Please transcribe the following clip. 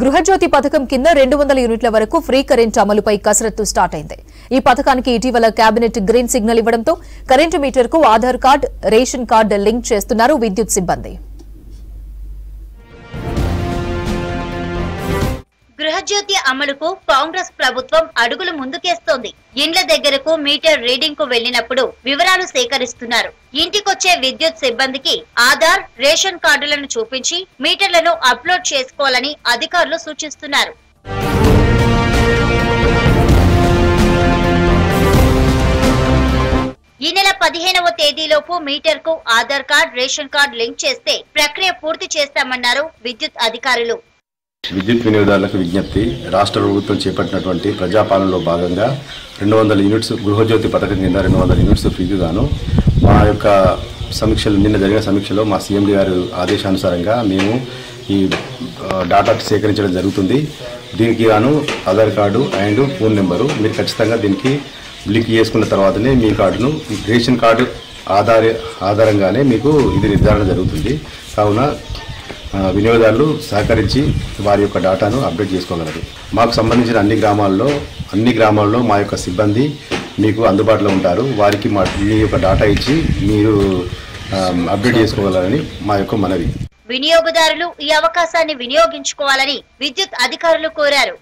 గృహజ్యోతి పథకం కింద 200 యూనిట్ల వరకు ఫ్రీ కరెంట్ అమలుపై కసరత్తు స్టార్ట్ అయింది. ఈ పథకానికి ఇటీవల కేబినెట్ గ్రీన్ సిగ్నల్ ఇవ్వడంతో కరెంటు మీటర్కు Aadhaar card, ration card link చేస్తున్నారు విద్యుత్ సిబ్బంది. గృహజ్యోతి అమలుకు కాంగ్రెస్ ప్రభుత్వం అడుగులు ముందుకేస్తోంది. ఇండ్ల దగ్గరకు మీటర్ రీడింగ్ కు వెళ్లినప్పుడు వివరాలు సేకరిస్తున్నారు. ఇంటికొచ్చే విద్యుత్ సిబ్బందికి ఆధార్, రేషన్ కార్డులను చూపించి మీటర్లను అప్లోడ్ చేసుకోవాలని అధికారులు సూచిస్తున్నారు. ఈ నెల 15వ తేదీలోపు మీటర్ కు Aadhaar card, ration card link చేస్తే ప్రక్రియ పూర్తి చేస్తామన్నారు విద్యుత్ అధికారులు. విద్యుత్ వినియోగదారులకు విజ్ఞప్తి. రాష్ట్ర ప్రభుత్వం చేపట్టినటువంటి ప్రజాపాలనలో భాగంగా 200 యూనిట్స్ గృహజ్యోతి పథకం కింద 200 యూనిట్స్ ఫ్రీకి గాను మా యొక్క సమీక్షలు నిన్న జరిగిన సమీక్షలో మా సీఎండీ గారి ఆదేశానుసారంగా మేము ఈ డాటా సేకరించడం జరుగుతుంది. దీనికి గాను Aadhaar card and phone number మీరు ఖచ్చితంగా దీనికి లింక్ చేసుకున్న తర్వాతనే మీ కార్డును రేషన్ కార్డు ఆధారంగానే మీకు ఇది నిర్ధారణ జరుగుతుంది. కావున వినియోగదారులు సహకరించి వారి యొక్క డాటాను అప్డేట్ చేసుకోగలరు. మాకు సంబంధించిన అన్ని గ్రామాల్లో మా యొక్క సిబ్బంది మీకు అందుబాటులో ఉంటారు. వారికి మీ యొక్క డాటా ఇచ్చి మీరు అప్డేట్ చేసుకోగలరని మా యొక్క మనవి. వినియోగదారులు ఈ అవకాశాన్ని వినియోగించుకోవాలని విద్యుత్ అధికారులు కోరారు.